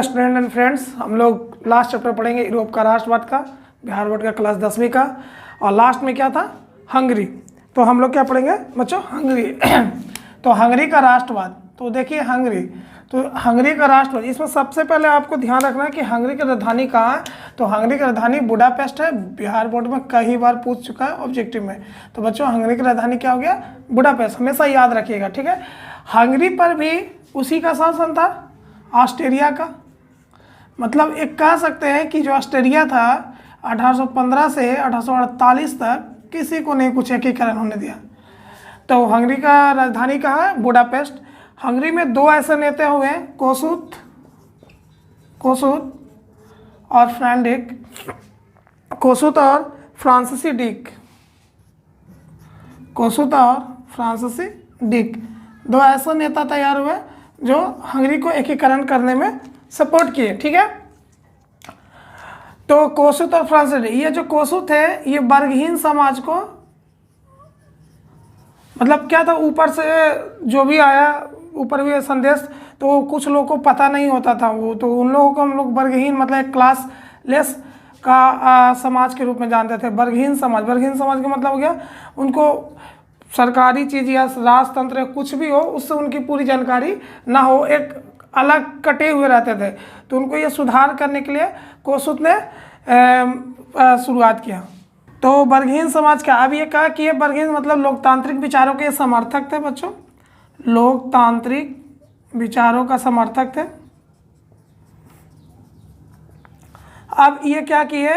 Student and friends, हम लोग last chapter पढ़ेंगे यूरोप का राष्ट्रवाद का, बिहार बोर्ड का क्लास 10वीं का। और लास्ट में क्या था? हंगरी। तो हम लोग क्या पढ़ेंगे बच्चों? हंगरी। तो हंगरी का राष्ट्रवाद, तो देखिए हंगरी, तो हंगरी का राष्ट्रवाद, इसमें सबसे पहले आपको ध्यान रखना है कि हंगरी की राजधानी कहाँ है। तो हंगरी की राजधानी बुडापेस्ट है। बिहार बोर्ड में कई बार पूछ चुका है ऑब्जेक्टिव में। तो बच्चों हंगरी की राजधानी क्या हो गया? बुडापेस्ट। हमेशा याद रखिएगा, ठीक है। हंगरी पर भी उसी का शासन था, ऑस्ट्रिया का। मतलब एक कह सकते हैं कि जो ऑस्ट्रिया था 1815 से 1848 तक किसी को नहीं कुछ एकीकरण होने दिया। तो हंगरी का राजधानी कहाँ है? बुडापेस्ट। हंगरी में दो ऐसे नेता हुए, कोसुत और फ्रांडिक, कोसुत और फ्रांसीसी डिक, कोसुत और फ्रांसीसी डिक, दो ऐसे नेता तैयार हुए जो हंगरी को एकीकरण करने में सपोर्ट किए, ठीक है। तो कोसुत और फ्रांसीसी, ये जो कोसुत है ये वर्गहीन समाज को, मतलब क्या था, ऊपर से जो भी आया, ऊपर भी संदेश, तो कुछ लोगों को पता नहीं होता था वो, तो उन लोगों को हम लोग वर्गहीन मतलब एक क्लास लेस का समाज के रूप में जानते थे। वर्गहीन समाज, वर्गहीन समाज का मतलब हो गया उनको सरकारी चीज़ या राजतंत्र कुछ भी हो उससे उनकी पूरी जानकारी ना हो, एक अलग कटे हुए रहते थे। तो उनको ये सुधार करने के लिए कोसुत ने शुरुआत किया। तो वर्गहीन समाज का, अब ये कहा कि ये वर्गहीन मतलब लोकतांत्रिक विचारों के समर्थक थे बच्चों, लोकतांत्रिक विचारों का समर्थक थे। अब ये क्या किए,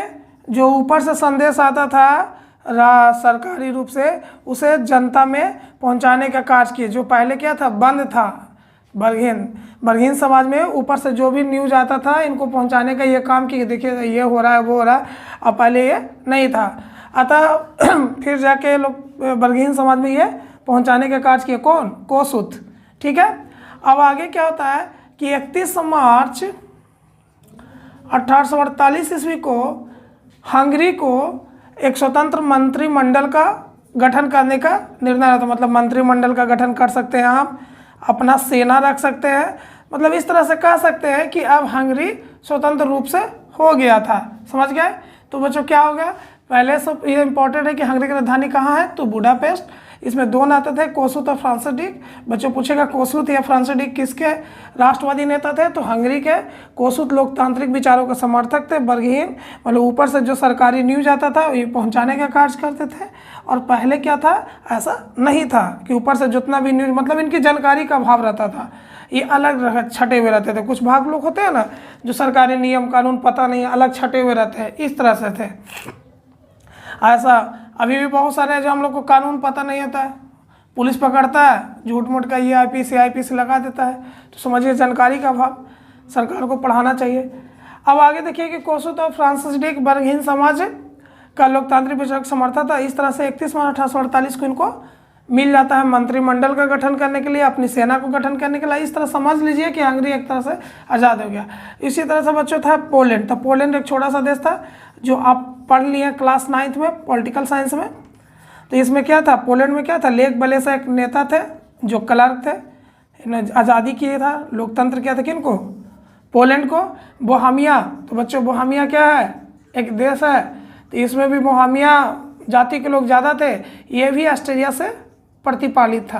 जो ऊपर से संदेश आता था सरकारी रूप से, उसे जनता में पहुंचाने का कार्य किए। जो पहले क्या था, बंद था वर्गहीन समाज में, ऊपर से जो भी न्यूज आता था इनको पहुंचाने का ये काम किए, देखिए ये हो रहा है वो हो रहा है। अब पहले ये नहीं था, अतः फिर जाके लोग वर्गहीन समाज में ये पहुंचाने का कार्य किए। कौन? कोसुत, ठीक है। अब आगे क्या होता है कि 31 मार्च 1848 ईस्वी को हंगरी को एक स्वतंत्र मंत्रिमंडल का गठन करने का निर्णय आता। मतलब मंत्रिमंडल का गठन कर सकते हैं आप, अपना सेना रख सकते हैं, मतलब इस तरह से कह सकते हैं कि अब हंगरी स्वतंत्र रूप से हो गया था। समझ गए? तो बच्चों क्या हो गया, पहले सब ये इंपॉर्टेंट है कि हंगरी की राजधानी कहाँ है, तो बुडापेस्ट। इसमें दो नेता थे, कोसुत और फ्रांसीसी डिक। बच्चों पूछेगा कोसुत या फ्रांसीसी डिक किसके राष्ट्रवादी नेता थे, तो हंगरी के। कोसुत लोकतांत्रिक विचारों के समर्थक थे, वर्गहीन, मतलब ऊपर से जो सरकारी न्यूज आता था ये पहुंचाने का कार्य करते थे। और पहले क्या था, ऐसा नहीं था कि ऊपर से जितना भी न्यूज, मतलब इनकी जानकारी का अभाव रहता था, ये अलग छटे हुए रहते थे। कुछ भाग लोग होते हैं ना जो सरकारी नियम कानून पता नहीं, अलग छटे हुए रहते हैं, इस तरह से थे। ऐसा अभी भी बहुत सारे हैं जो हम लोग को कानून पता नहीं होता है, पुलिस पकड़ता है, झूठ मूठ का ये आईपीसी लगा देता है। तो समझिए जानकारी का अभाव, सरकार को पढ़ाना चाहिए। अब आगे देखिए कि कोसुत और फ्रांसीसी डिक वर्गहीन समाज का लोकतांत्रिक विचार समर्थक था। इस तरह से 31 मार्च 1848 को इनको मिल जाता है मंत्रिमंडल का गठन करने के लिए, अपनी सेना को गठन करने के लिए। इस तरह समझ लीजिए कि हंगरी एक तरह से आज़ाद हो गया। इसी तरह से बच्चों था पोलैंड। तो पोलैंड एक छोटा सा देश था जो आप पढ़ लिए क्लास 9th में पॉलिटिकल साइंस में। तो इसमें क्या था, पोलैंड में क्या था, लेक वलेसा एक नेता थे जो क्लर्क थे, इन्होंने आज़ादी किए था, लोकतंत्र किया था किनको, पोलैंड को। बोहेमिया, तो बच्चों बोहेमिया क्या है, एक देश है। तो इसमें भी बोहेमिया जाति के लोग ज़्यादा थे, ये भी ऑस्ट्रिया से प्रतिपालित था।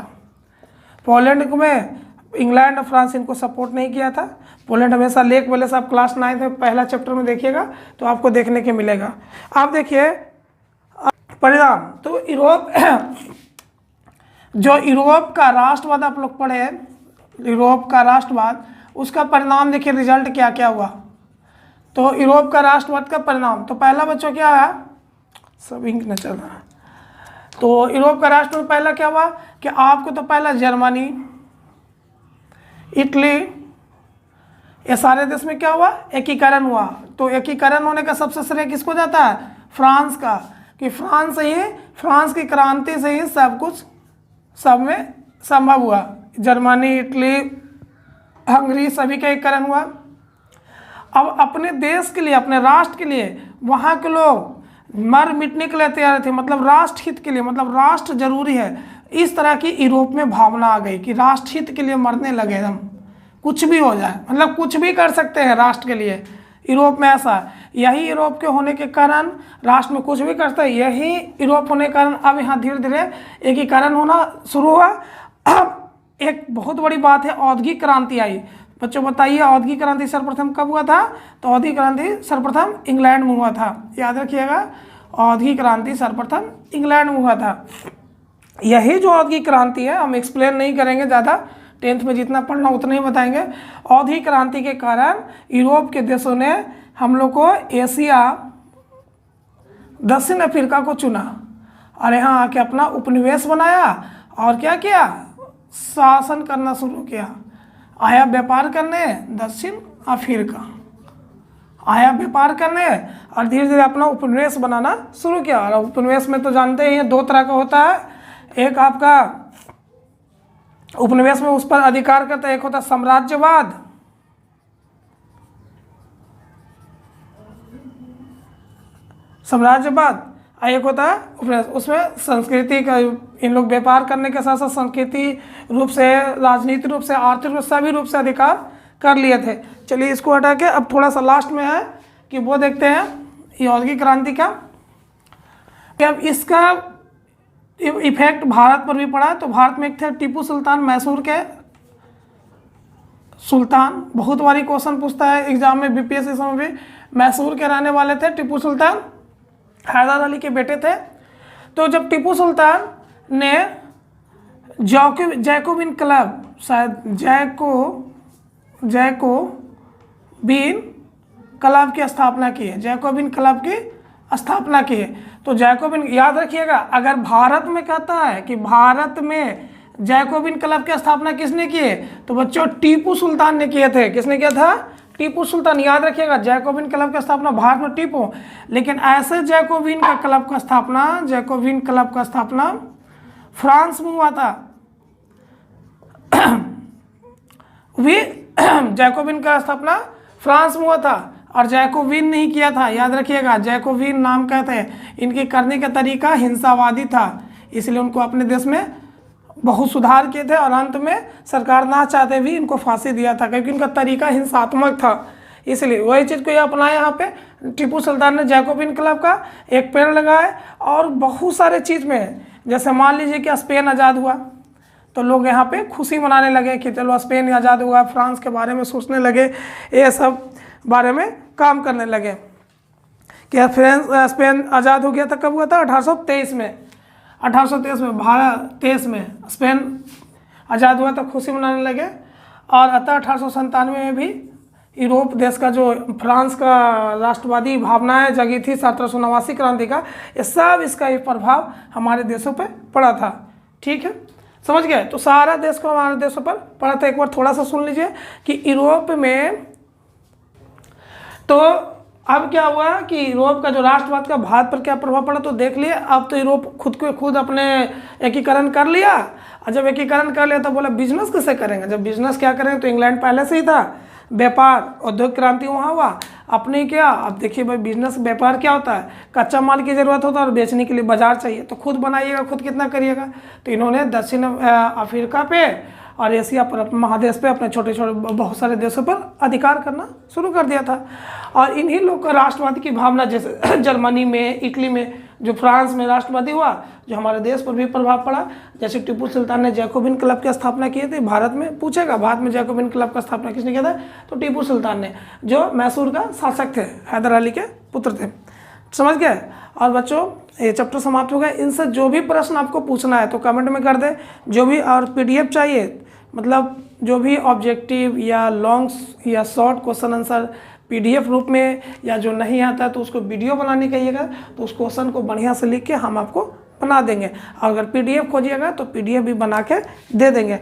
पोलैंड में इंग्लैंड और फ्रांस इनको सपोर्ट नहीं किया था। पोलैंड हमेशा लेक वलेसा, आप क्लास 9 में पहला चैप्टर में देखिएगा तो आपको देखने के मिलेगा। आप देखिए परिणाम, तो जो यूरोप का राष्ट्रवाद आप लोग पढ़े, यूरोप का राष्ट्रवाद, उसका परिणाम देखिए, रिजल्ट क्या क्या हुआ। तो यूरोप का राष्ट्रवाद का परिणाम, तो पहला बच्चों क्या है, सब इंक न चल रहा है। तो यूरोप का राष्ट्रवाद पहला क्या हुआ कि आपको तो पहला जर्मनी, इटली, ये सारे देश में क्या हुआ, एकीकरण हुआ। तो एकीकरण होने का सबसे श्रेय किसको जाता है, फ्रांस का, कि फ्रांस की क्रांति से ही सब कुछ सब में संभव हुआ। जर्मनी, इटली, हंगरी सभी का एकीकरण हुआ। अब अपने देश के लिए, अपने राष्ट्र के लिए वहाँ के लोग मर मिटने के लिए तैयार थे, मतलब राष्ट्र हित के लिए, मतलब राष्ट्र जरूरी है। इस तरह की यूरोप में भावना आ गई कि राष्ट्र हित के लिए मरने लगे हम, कुछ भी हो जाए, मतलब कुछ भी कर सकते हैं राष्ट्र के लिए। यूरोप में ऐसा है, यही यूरोप के होने के कारण राष्ट्र में कुछ भी करता है। यही यूरोप होने के कारण अब यहाँ धीरे धीरे एकीकरण होना शुरू हुआ। अब एक बहुत बड़ी बात है, औद्योगिक क्रांति आई। बच्चों बताइए, औद्योगिक क्रांति सर्वप्रथम कब हुआ था? तो औद्योगिक क्रांति सर्वप्रथम इंग्लैंड में हुआ था, याद रखिएगा। औद्योगिक क्रांति सर्वप्रथम इंग्लैंड में हुआ था। यही जो औद्योगिक क्रांति है, हम एक्सप्लेन नहीं करेंगे ज़्यादा, 10th में जितना पढ़ना उतना ही बताएंगे। औद्योगिक क्रांति के कारण यूरोप के देशों ने हम लोग को एशिया, दक्षिण अफ्रीका को चुना और यहाँ आके अपना उपनिवेश बनाया और क्या किया? शासन करना शुरू किया। आया व्यापार करने दक्षिण अफ्रीका, आया व्यापार करने और धीरे धीरे अपना उपनिवेश बनाना शुरू किया। और उपनिवेश में तो जानते ही हैं 2 तरह का होता है, एक आपका उपनिवेश में उस पर अधिकार करता है, एक होता है साम्राज्यवाद, साम्राज्यवाद, और एक होता है उपनिवेश। उसमें संस्कृति का, इन लोग व्यापार करने के साथ साथ संस्कृति रूप से, राजनीतिक रूप से, आर्थिक रूप से, सभी रूप से अधिकार कर लिए थे। चलिए इसको हटा के अब थोड़ा सा लास्ट में है कि वो देखते हैं ये औद्योगिक क्रांति का, कि अब इसका इफेक्ट भारत पर भी पड़ा। तो भारत में एक थे टीपू सुल्तान, मैसूर के सुल्तान। बहुत बारी क्वेश्चन पूछता है एग्जाम में, बीपीएससी में भी। मैसूर के रहने वाले थे टीपू सुल्तान, हैदर अली के बेटे थे। तो जब टीपू सुल्तान ने जैकोबिन क्लब, शायद जैकोबिन क्लब की स्थापना की है, जैकोबिन क्लब की स्थापना की है। तो जैकोबिन, याद रखिएगा, अगर भारत में कहता है कि भारत में जैकोबिन क्लब की स्थापना किसने की है, तो बच्चों टीपू सुल्तान ने किए थे। किसने किया था? टीपू सुल्तान। याद रखिएगा, जैकोबिन क्लब की स्थापना भारत में टीपू, लेकिन ऐसे जैकोबिन का क्लब का स्थापना, जैकोबिन क्लब का स्थापना फ्रांस में हुआ था। जैकोबिन का स्थापना फ्रांस में हुआ था और जैकोबिन नहीं किया था। याद रखिएगा, जैकोबिन नाम कहते हैं, इनके करने का तरीका हिंसावादी था, इसलिए उनको अपने देश में बहुत सुधार किए थे और अंत में सरकार ना चाहते भी इनको फांसी दिया था, क्योंकि इनका तरीका हिंसात्मक था। इसलिए वही चीज़ को ये अपनाया यहाँ पे टीपू सुल्तान ने। जैकोबिन क्लब का एक पेड़ लगाए और बहुत सारे चीज़ में, जैसे मान लीजिए कि स्पेन आज़ाद हुआ तो लोग यहाँ पे खुशी मनाने लगे कि चलो स्पेन आज़ाद हुआ, फ्रांस के बारे में सोचने लगे, ये सब बारे में काम करने लगे। कि स्पेन आज़ाद हो गया था, कब हुआ था? 1823 में। 1823 में भारत, 23 में स्पेन आज़ाद हुआ तो खुशी मनाने लगे। और अतः 1897 में भी यूरोप देश का जो फ्रांस का राष्ट्रवादी भावनाएं जगी थी 1789 क्रांति का, ये सब इसका एक प्रभाव हमारे देशों पे पड़ा था। ठीक है, समझ गए? तो सारा देश को हमारे देशों पर पड़ा था। एक बार थोड़ा सा सुन लीजिए कि यूरोप में, तो अब क्या हुआ कि यूरोप का जो राष्ट्रवाद का भारत पर क्या प्रभाव पड़ा, तो देख लिए। अब तो यूरोप खुद अपने एकीकरण कर लिया, और जब एकीकरण कर लिया तो बोला बिजनेस कैसे करेंगे। जब बिजनेस क्या करेंगे, तो इंग्लैंड पहले से ही था, व्यापार, औद्योगिक क्रांति वहाँ हुआ। अपने क्या, अब देखिए भाई, बिजनेस व्यापार क्या होता है, कच्चा माल की ज़रूरत होता है और बेचने के लिए बाजार चाहिए, तो खुद बनाइएगा, खुद कितना करिएगा। तो इन्होंने दक्षिण अफ्रीका पे और एशिया पर, महादेश पे, अपने छोटे छोटे बहुत सारे देशों पर अधिकार करना शुरू कर दिया था। और इन्हीं लोग का राष्ट्रवादी की भावना, जैसे जर्मनी में, इटली में, जो फ्रांस में राष्ट्रवादी हुआ, जो हमारे देश पर भी प्रभाव पड़ा। जैसे टीपू सुल्तान ने जैकोबिन क्लब की स्थापना की थी भारत में, पूछेगा भारत में जैकोबिन क्लब का स्थापना किसने किया था, तो टीपू सुल्तान ने, जो मैसूर का शासक थे, हैदर अली के पुत्र थे। समझ गए? और बच्चों ये चैप्टर समाप्त हो गया। इनसे जो भी प्रश्न आपको पूछना है तो कमेंट में कर दे। जो भी और पीडीएफ चाहिए, मतलब जो भी ऑब्जेक्टिव या लॉन्ग या शॉर्ट क्वेश्चन आंसर पीडीएफ रूप में, या जो नहीं आता है तो उसको वीडियो बनाने कहिएगा, तो उस क्वेश्चन को बढ़िया से लिख के हम आपको बना देंगे। और अगर पीडीएफ खोजिएगा तो पीडीएफ भी बना के दे देंगे।